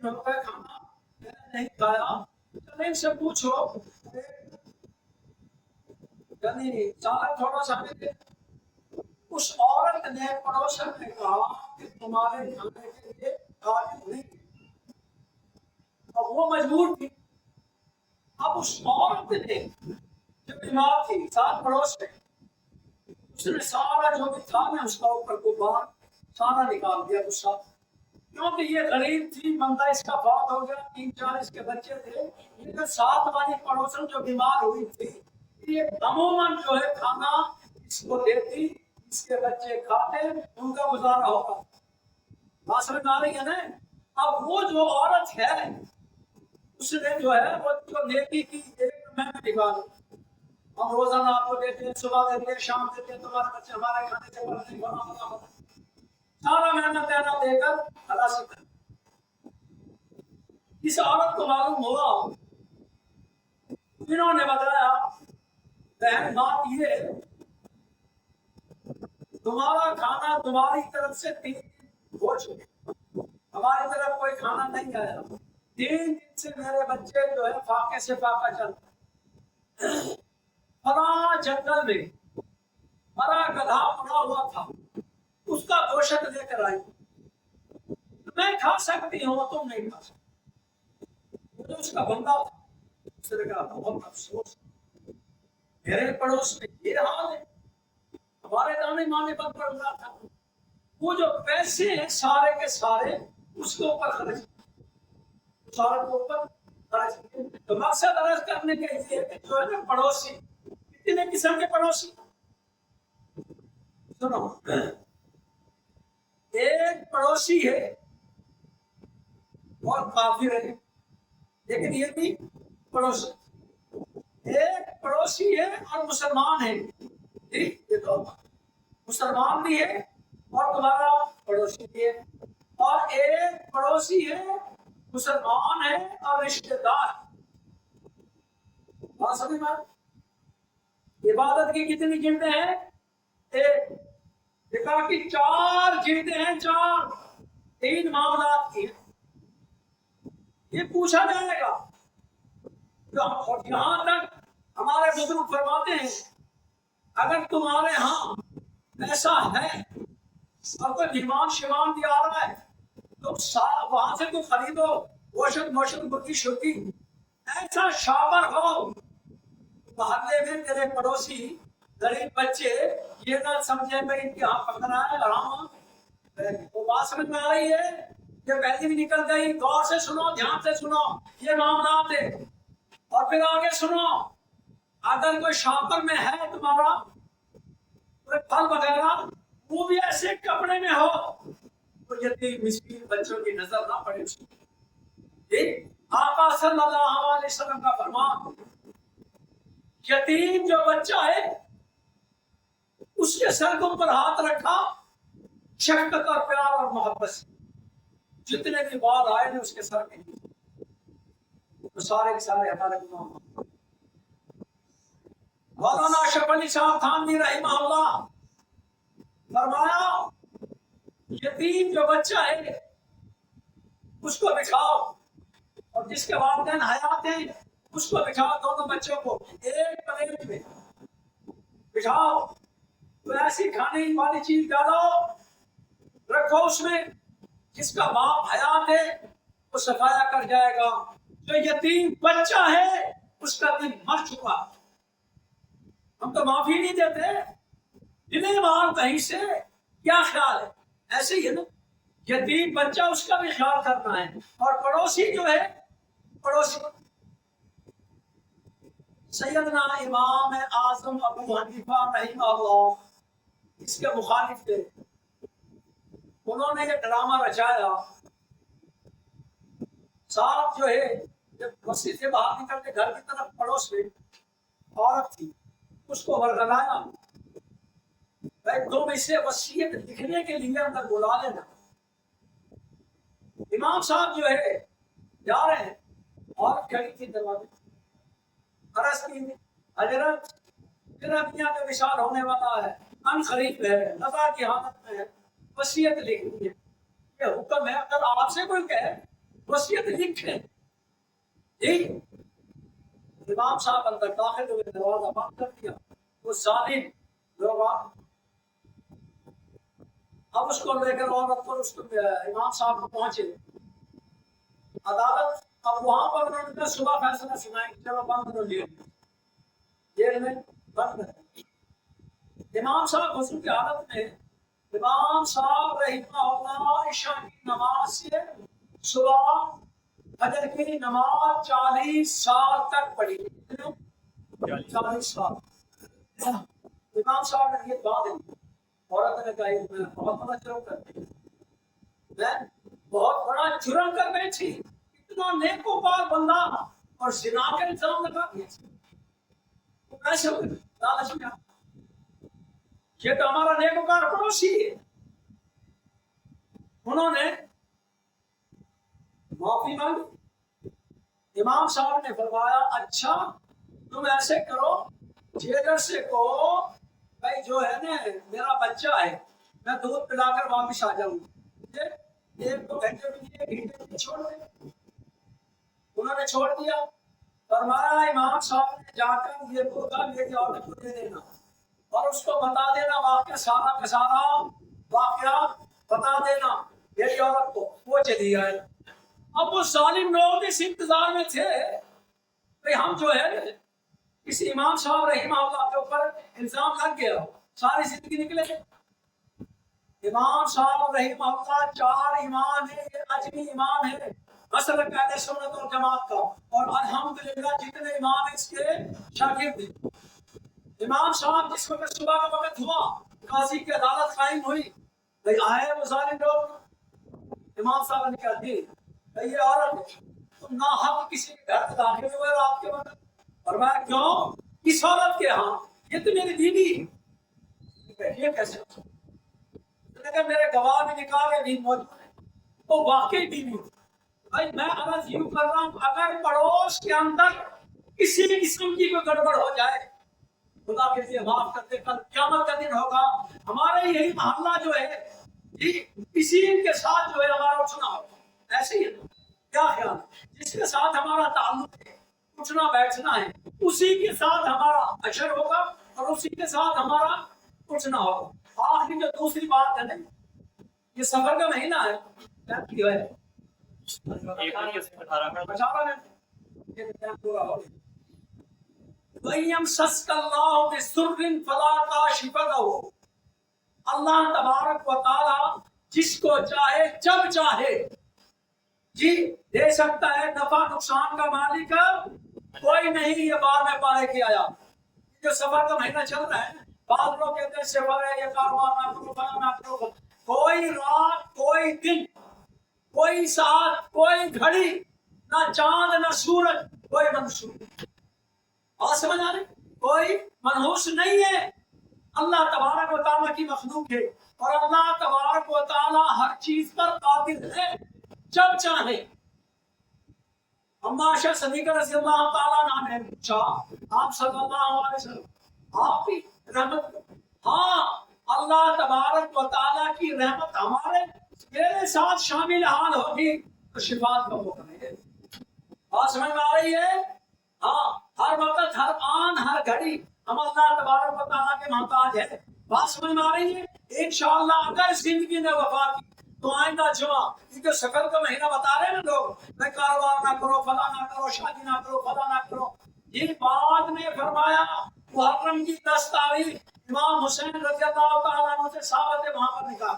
کھانا نہیں کھایا، چلے سے پوچھو یعنی چاہے تھوڑا سا دے۔ اس عورت نے پڑوسن نے کہا کہ تمہارے کھانے کے لیے قابل نہیں، اور وہ مجبور تھی۔ اب اس عورت نے جو بیمار تھی ساتھ پڑوس میں، اس نے سارا جو بھی تھا نا اس کا اوپر غبار سارا نکال دیا غصہ، کیونکہ یہ غریب تھی، بندہ اس کا فوت ہو گیا، 3-4 اس کے بچے تھے، لیکن ساتھ والی پڑوسن جو بیمار ہوئی تھی یہ عموماً جو ہے کھانا اس کو دیتی، اس کے بچے کھاتے، ان کا گزارا ہوگا۔ بات سمجھ آ رہی ہے نا؟ اب وہ جو عورت ہے اس نے جو ہے وہ جو نیکی کی ایک میں نکالوں، ہم روزانہ آپ کو دیتے ہیں، صبح دیتے ہیں، شام دیتے ہیں، تمہارے بچے ہمارے کھانے سے پڑھنے بنا سارا محنت تیرا دے کر خلاص کر۔ اس عورت کو معلوم ہوا، انہوں نے بتایا بہن بات یہ تمہارا کھانا تمہاری طرف سے 3 دن ہو چکے، ہماری طرف کوئی کھانا نہیں آیا، 3 دن سے میرے بچے جو ہے فاقے سے فاقہ چل رہے، فلاں جنگل میں بڑا گدھا پڑا ہوا تھا، اس کا گوشت لے کر آئی، میں کھا سکتی ہوں تم نہیں کھا سکتی۔ جو اس کا بندہ تھا اس نے کہا بہت افسوس میرے پڑوس میں یہ حال ہے، ہمارے دانے مانے پر پڑ رہا تھا، وہ جو پیسے ہیں سارے کے سارے اس کے اوپر خرچ سارے کے اوپر خرچ کیے۔ تو مقصد عرض کرنے کے لیے کہ جو ہے نا پڑوسی کتنے قسم کے پڑوسی، سنو ایک پڑوسی ہے اور کافر ہے، لیکن یہ بھی پڑوسی، ایک پڑوسی ہے اور مسلمان ہے، یہ تو مسلمان بھی ہے اور تمہارا پڑوسی بھی ہے، اور ایک پڑوسی ہے مسلمان ہے اور رشتے دار۔ بات سمجھ میں؟ عبادت کی کتنی جلدیں ہیں؟ ایک دیکھا کہ 4 جلدیں ہیں، 3 معاملات کی، یہ پوچھا جائے گا۔ اور یہاں تک ہمارے بزرگ فرماتے ہیں اگر تمہارے ہاں ایسا ہے اور کوئی مہمان شمان بھی آ رہا ہے تو وہاں سے تو خریدو گوشت موشت مرغی شرگی، ایسا شاور ہو محلے میں تیرے پڑوسی غریب بچے یہ نہ سمجھے میں ان کے ہاں پکڑا ہے حرام، وہ بات سمجھ میں آ رہی ہے؟ یہ پہلی بھی نکل گئی، غور سے سنو، دھیان سے سنو، یہ معاملات ہے۔ اور پھر آگے سنو، اگر کوئی شاپر میں ہے تمہارا کوئی پھل وغیرہ وہ بھی ایسے کپڑے میں ہو تو یتیم مسکین بچوں کی نظر نہ پڑے اس کی۔ آقا صلی اللہ علیہ وسلم کا فرمان یتیم جو بچہ ہے اس کے سر کے اوپر ہاتھ رکھا، شفقت اور پیار اور محبت سے جتنے بھی بال آئے نے اس کے سر کے تو سارے کے سارے ہمارے گناہ۔ مولانا اشرف علی صاحب تھانوی رحمہ اللہ فرمایا یتیم جو بچہ ہے اس کو بٹھاؤ، اور جس کے والدین حیات ہیں اس کو بٹھاؤ، دونوں بچوں کو ایک پلیٹ میں بٹھاؤ، تو ایسی کھانے والی چیز ڈالو رکھو اس میں، جس کا باپ حیات ہے وہ صفایا کر جائے گا، جو یتیم بچہ ہے اس کا دل مر چکا، ہم تو معافی نہیں دیتے، دلیں مار کہیں سے، کیا خیال ہے؟ ایسے ہی ہے نا، یتیم بچہ اس کا بھی خیال کرنا ہے، اور پڑوسی جو ہے پڑوسی سیدنا امام اعظم ابو حنیفہ رحمہ اللہ اس کے مخالف تھے، انہوں نے یہ ڈرامہ رچایا، صاحب جو ہے جب مسجد سے باہر نکل کے گھر کی طرف پڑوس میں عورت تھی اس کو ورگلایا، تم اسے وصیت لکھنے کے لیے اندر بلا لینا۔ امام صاحب جو ہے جا رہے ہیں، عورت کھڑی تھی دروازے، عرض کی حضرت میرا میاں کا وصال ہونے والا ہے، ان قریب ہے، نظر کی حالت میں ہے، وصیت لکھنی ہے، یہ حکم ہے، اگر آپ سے کوئی کہے वसीयत लिखे। इमाम साहब अंदर दाखिल हुए, दरवाजा बंद कर दिया। वो जालिम लोग अब उसको लेकर औरत पर उसको इमाम साहब को पहुंचे अदालत। अब वहां पर उन्होंने सुबह फैसला सुनाया कि चलो बंद करो जेल में बंद कर। इमाम साहब हुजूर की हालत में, इमाम साहब रहमतुल्लाह इशा की नमाज से सुबह फजर की नमाज 40 साल तक पढ़ी। 40 साल इमाम साहब ने ये बात दी। औरत ने कहा मैं बहुत बड़ा जुर्म कर बैठी, मैं बहुत बड़ा जुर्म कर बैठी, इतना नेकोकार बंदा और जिना का इल्जाम लगा दिया। कैसे लालच में ये तो हमारा नेकोकार पड़ोसी है। उन्होंने माफी मांगी। इमाम साहब ने फरमाया अच्छा तुम ऐसे करो, जेलर से कहो भाई जो है ना मेरा बच्चा है, मैं दूध पिलाकर वापस आ जाऊंगा, एक दो घंटे में छोड़ दे। उन्होंने छोड़ दिया। फरमाया इमाम साहब ने जाकर ये बोला मेरी औरत को दे देना और उसको बता देना वाक्य सारा का सारा वाक्य बता देना मेरी औरत को। वो चली आए। अब वो जालिम लोग इस इंतजार में थे भाई हम जो है किसी इमाम साहब रहमतुल्लाह के ऊपर इल्जाम लग गया, सारी जिंदगी निकले। इमाम साहब रहमतुल्लाह 4 इमाम है, ये अजमी इमाम है मसलक अहले सुन्नत वल जमात का, और अल्हम्दुलिल्लाह जितने इमाम इसके शागिर्द हैं। इमाम साहब जिस वक्त सुबह का वक्त हुआ, काजी की अदालत कायम हुई, भाई आए वो जालिम लोग। इमाम साहब ने कहा दी ये औरत तुम ना हक किसी के घर दाखिल हुए रात के वक्त। और मैं क्यों किस औरत के यहाँ, ये तो मेरी बीवी है। ये कैसे? मेरे गवाह भी निकाल के नहीं मौजूद है, वो वाकई बीवी। भाई मैं अर्ज यूं कर रहा हूँ अगर पड़ोस के अंदर किसी भी किस्म की कोई गड़बड़ हो जाए, खुदा के लिए माफ करते, कल क़यामत का दिन होगा हमारे यही मोहल्ला जो है किसी के साथ जो है हमारा उठना होगा। ऐसे ही है क्या ख्याल? जिसके साथ हमारा ताल्लुक है, उठना बैठना है, उसी के साथ हमारा अशर होगा और उसी के साथ हमारा उठना होगा। आखिरी जो दूसरी बात है ना, ये सफर का महीना है, क्या है अल्लाह तबारक व तआला जिसको चाहे जब चाहे जी दे सकता है। नफा नुकसान का मालिक कोई नहीं। ये बाद में पाले के आया जो सफर का महीना चल रहा है, बाद लोग कहते हैं सफर है, ये कारोबार ना करो, फला ना करो। कोई रात, कोई दिन, कोई साथ, कोई घड़ी, ना चांद ना सूरज, कोई मंसूर। बात समझ आ रही? कोई मनहूस नहीं है। अल्लाह तबारक व तआला की मखलूक है और अल्लाह तबारक व तआला हर चीज पर कादिर है जब चाहे। अम्मा आयशा सिद्दीक़ा रज़ियल्लाहु तआला अन्हा ने पूछा आप सल्लल्लाहु अलैहि वसल्लम आप भी रहमत, हाँ अल्लाह तबारक व तआला की रहमत हमारे मेरे साथ शामिल हाल होगी तो शिफात का मौका मिले। बात समझ में आ रही है? हाँ हर वक्त, हर आन, हर घड़ी हम अल्लाह तबारक व तआला के मोहताज है। बात समझ में आ रही है? इंशाअल्लाह अगर जिंदगी में वफा की तो आइंदा जुमा ये जो सफर का महीना बता रहे हैं ना लोग, मैं कारोबार ना करो, फला ना करो, शादी ना करो, फला ना करो, ये बाद में फरमाया मुहर्रम की 10 तारीख इमाम हुसैन रज़ियल्लाहु तआला अन्हु से साहबत वहां पर निकाह।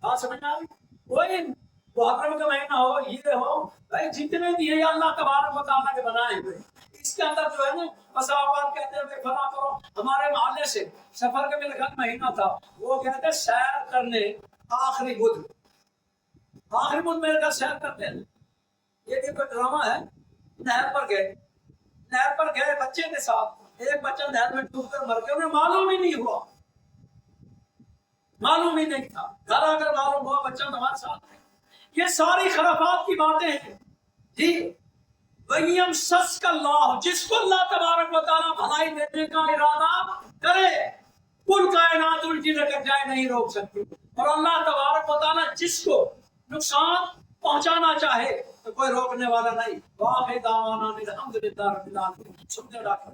बात समझ में आ रही? कोई मुहर्रम का महीना हो, ये हो, भाई जितने भी है अल्लाह तबारक व तआला के बनाए हुए, इसके अंदर जो है ना मसावत कहते हैं फला करो। हमारे मोहल्ले से सफर का मेरे ख्याल महीना था, वो कहते सैर करने आखिरी बुध मेरे घर सैर करते हैं। ये भी कोई ड्रामा है। नहर पर गए बच्चे के साथ, एक बच्चा नहर में डूबकर मर गया, उन्हें मालूम ही नहीं हुआ, मालूम ही नहीं था। घर आकर मालूम हुआ बच्चा हमारे साथ है। ये सारी खराफात की बातें हैं जी। वयम सस्कल्लाह, जिसको अल्लाह तबारक व तआला भलाई देने का इरादा करे कुल कायनात उल्टी लटक जाए नहीं रोक सकती। और अल्लाह तबारक व तआला जिसको नुकसान पहुंचाना चाहे तो कोई रोकने वाला नहीं। वाह दावाना अल्हम्दुलिल्लाह रब्बिल आलमीन। सुनते डॉक्टर